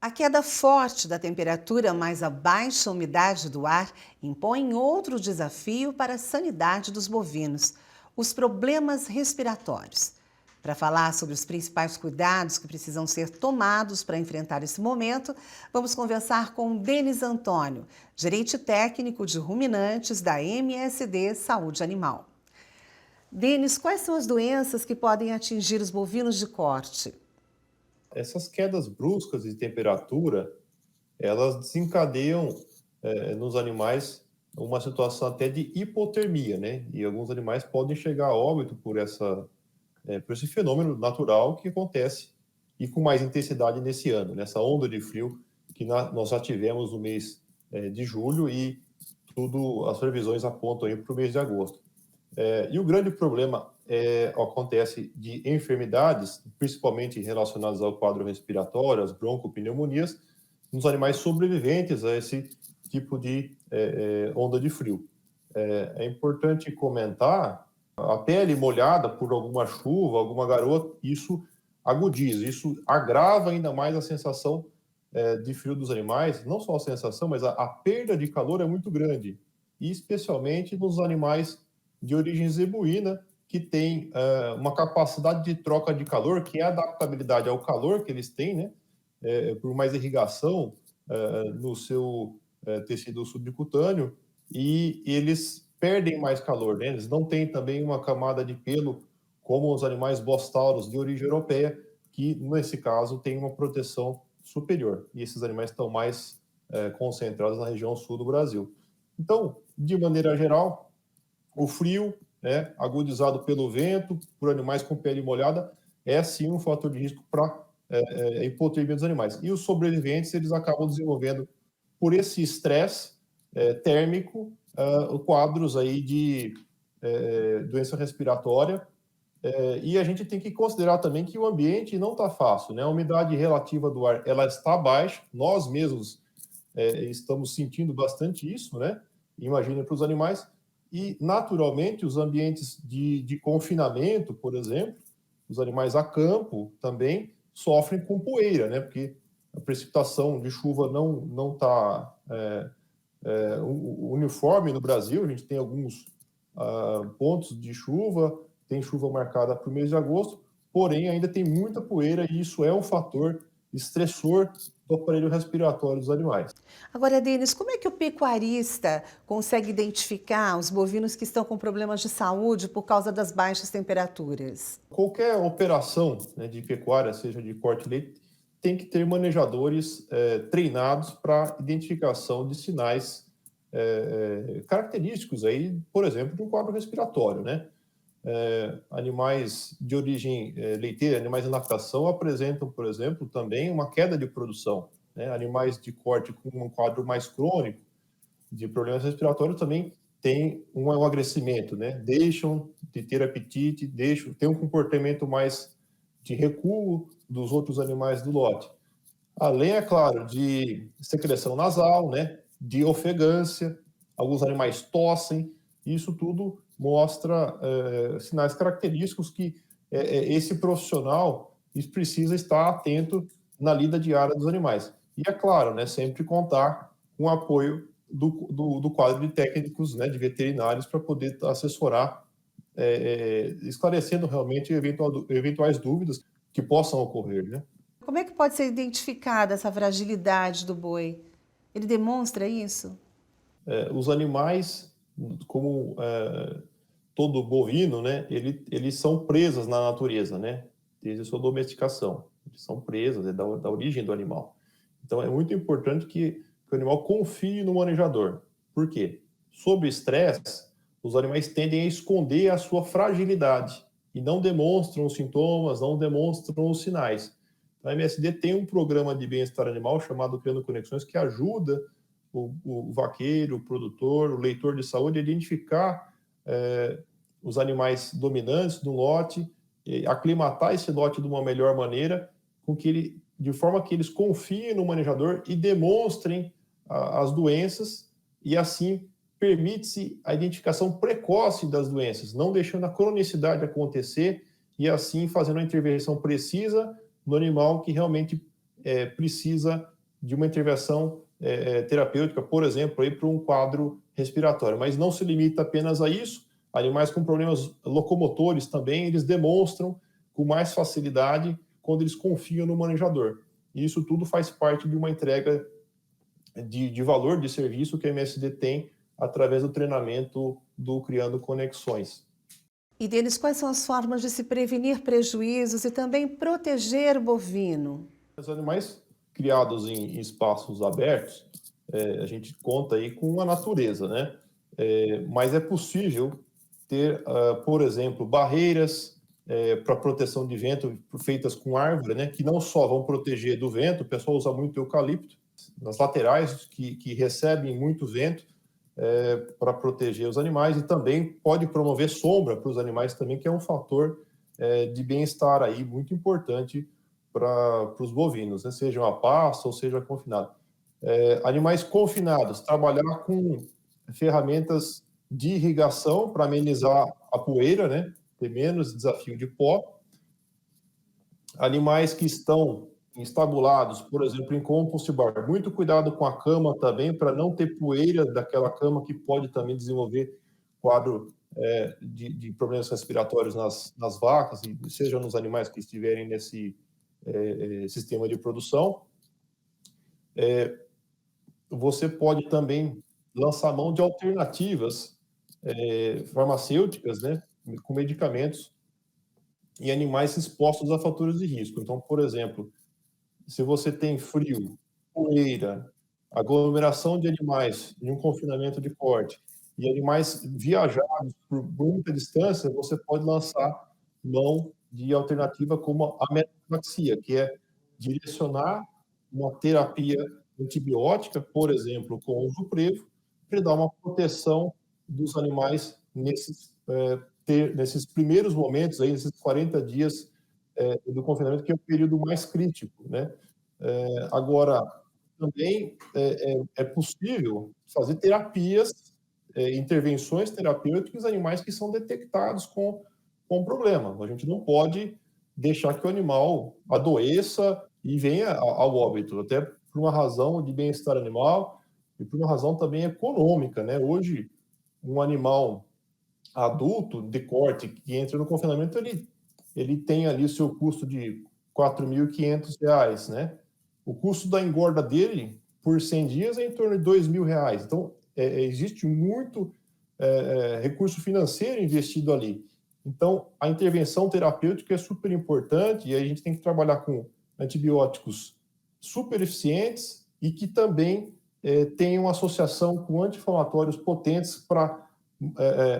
A queda forte da temperatura mais a baixa umidade do ar impõe outro desafio para a sanidade dos bovinos, os problemas respiratórios. Para falar sobre os principais cuidados que precisam ser tomados para enfrentar esse momento, vamos conversar com Denis Antônio, gerente técnico de ruminantes da MSD Saúde Animal. Denis, quais são as doenças que podem atingir os bovinos de corte? Essas quedas bruscas de temperatura, elas desencadeiam nos animais uma situação até de hipotermia, né? E alguns animais podem chegar a óbito por esse fenômeno natural que acontece e com mais intensidade nesse ano, nessa onda de frio que nós já tivemos no mês de julho e as previsões apontam aí para o mês de agosto. E o grande problema acontece de enfermidades, principalmente relacionadas ao quadro respiratório, as broncopneumonias, nos animais sobreviventes a esse tipo de onda de frio. É importante comentar, a pele molhada por alguma chuva, alguma garoa, isso agudiza, isso agrava ainda mais a sensação de frio dos animais, não só a sensação, mas a perda de calor é muito grande, e especialmente nos animais de origem zebuína, que tem uma capacidade de troca de calor, que é a adaptabilidade ao calor que eles têm, né? Por mais irrigação no seu tecido subcutâneo, e eles perdem mais calor, né? Eles não têm também uma camada de pelo como os animais bostauros de origem europeia, que nesse caso tem uma proteção superior. E esses animais estão mais concentrados na região sul do Brasil. Então, de maneira geral, o frio, né, agudizado pelo vento, por animais com pele molhada, é sim um fator de risco para a hipotermia dos animais. E os sobreviventes, eles acabam desenvolvendo, por esse estresse térmico, quadros aí de doença respiratória. E a gente tem que considerar também que o ambiente não está fácil, né? A umidade relativa do ar, ela está baixa, nós mesmos estamos sentindo bastante isso, né? Imagina para os animais. E, naturalmente, os ambientes de confinamento, por exemplo, os animais a campo também sofrem com poeira, né? Porque a precipitação de chuva não está uniforme no Brasil. A gente tem alguns pontos de chuva, tem chuva marcada para o mês de agosto, porém ainda tem muita poeira e isso é um fator estressor do aparelho respiratório dos animais. Agora, Denis, como é que o pecuarista consegue identificar os bovinos que estão com problemas de saúde por causa das baixas temperaturas? Qualquer operação, né, de pecuária, seja de corte de leite, tem que ter manejadores treinados para identificação de sinais característicos aí, por exemplo, de um quadro respiratório, né? Animais de origem leiteira, animais em lactação apresentam, por exemplo, também uma queda de produção, né? Animais de corte com um quadro mais crônico de problemas respiratórios também têm um emagrecimento, né? Deixam de ter apetite, ter um comportamento mais de recuo dos outros animais do lote. Além, é claro, de secreção nasal, né? De ofegância, alguns animais tossem, isso tudo mostra sinais característicos que esse profissional precisa estar atento na lida diária dos animais. E é claro, né, sempre contar com o apoio do quadro de técnicos, né, de veterinários, para poder assessorar, esclarecendo realmente eventuais dúvidas que possam ocorrer, né? Como é que pode ser identificada essa fragilidade do boi? Ele demonstra isso? Os animais, como todo bovino, né, eles são presas na natureza, né, desde a sua domesticação. Eles são presas, da origem do animal. Então, é muito importante que o animal confie no manejador. Por quê? Sob estresse, os animais tendem a esconder a sua fragilidade e não demonstram os sintomas, não demonstram os sinais. A MSD tem um programa de bem-estar animal chamado Criando Conexões que ajuda o vaqueiro, o produtor, o leitor de saúde a identificar os animais dominantes do lote, aclimatar esse lote de uma melhor maneira, de forma que eles confiem no manejador e demonstrem as doenças, e assim permite-se a identificação precoce das doenças, não deixando a cronicidade acontecer e assim fazendo a intervenção precisa no animal que realmente precisa de uma intervenção terapêutica, por exemplo, para um quadro respiratório. Mas não se limita apenas a isso. Animais com problemas locomotores também, eles demonstram com mais facilidade quando eles confiam no manejador. E isso tudo faz parte de uma entrega de valor de serviço que a MSD tem através do treinamento do Criando Conexões. E deles, quais são as formas de se prevenir prejuízos e também proteger o bovino? Os animais criados em espaços abertos, a gente conta aí com a natureza, né? Mas é possível ter, por exemplo, barreiras para proteção de vento feitas com árvore, né? Que não só vão proteger do vento, o pessoal usa muito eucalipto, nas laterais, que recebem muito vento, para proteger os animais, e também pode promover sombra para os animais também, que é um fator de bem-estar aí muito importante para os bovinos, né? Seja a pasto ou seja confinado. Animais confinados, trabalhar com ferramentas de irrigação para amenizar a poeira, né? Ter menos desafio de pó. Animais que estão estabulados, por exemplo, em compost bar, muito cuidado com a cama também, para não ter poeira daquela cama, que pode também desenvolver quadro de problemas respiratórios nas vacas, e seja nos animais que estiverem nesse sistema de produção. Você pode também lançar mão de alternativas farmacêuticas, né, com medicamentos em animais expostos a fatores de risco. Então, por exemplo, se você tem frio, poeira, aglomeração de animais em um confinamento de corte e animais viajados por muita distância, você pode lançar mão de alternativa como a metafilaxia, que é direcionar uma terapia antibiótica, por exemplo, com o Zuprevo, para dar uma proteção dos animais nesses primeiros momentos, aí, nesses 40 dias do confinamento, que é o período mais crítico, né? Agora, também é possível fazer terapias, intervenções terapêuticas em animais que são detectados com problema. A gente não pode deixar que o animal adoeça e venha ao óbito, até por uma razão de bem-estar animal e por uma razão também econômica, né? Hoje, um animal adulto de corte que entra no confinamento, ele tem ali o seu custo de R$ 4.500, né? O custo da engorda dele, por 100 dias, é em torno de R$ 2.000. Então, existe muito recurso financeiro investido ali. Então, a intervenção terapêutica é super importante, e a gente tem que trabalhar com antibióticos super eficientes e que também tenham associação com anti-inflamatórios potentes para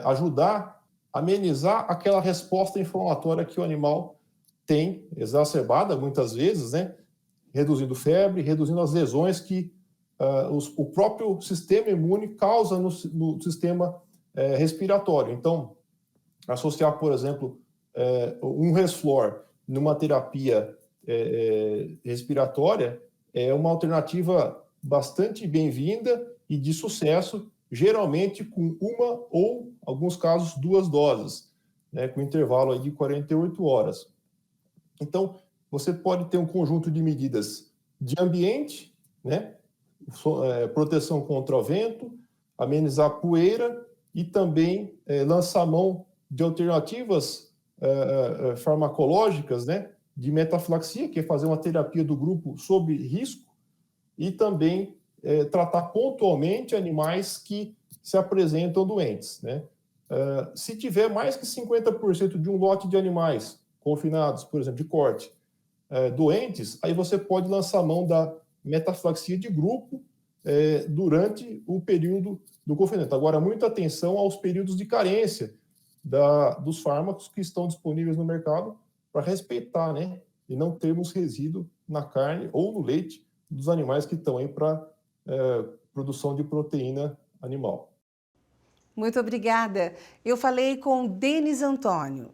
ajudar a amenizar aquela resposta inflamatória que o animal tem, exacerbada muitas vezes, né? Reduzindo febre, reduzindo as lesões que o próprio sistema imune causa no sistema respiratório. Então, associar, por exemplo, um Resflor numa terapia respiratória é uma alternativa bastante bem-vinda e de sucesso, geralmente com uma ou, em alguns casos, 2 doses, né, com intervalo aí de 48 horas. Então, você pode ter um conjunto de medidas de ambiente, né, proteção contra o vento, amenizar a poeira e também lançar mão de alternativas farmacológicas, né, de metafilaxia, que é fazer uma terapia do grupo sob risco, e também tratar pontualmente animais que se apresentam doentes, né? Se tiver mais que 50% de um lote de animais confinados, por exemplo, de corte, doentes, aí você pode lançar mão da metafilaxia de grupo durante o período do confinamento. Agora, muita atenção aos períodos de carência dos fármacos que estão disponíveis no mercado, para respeitar, né? E não termos resíduo na carne ou no leite dos animais que estão aí para produção de proteína animal. Muito obrigada. Eu falei com Denis Antônio,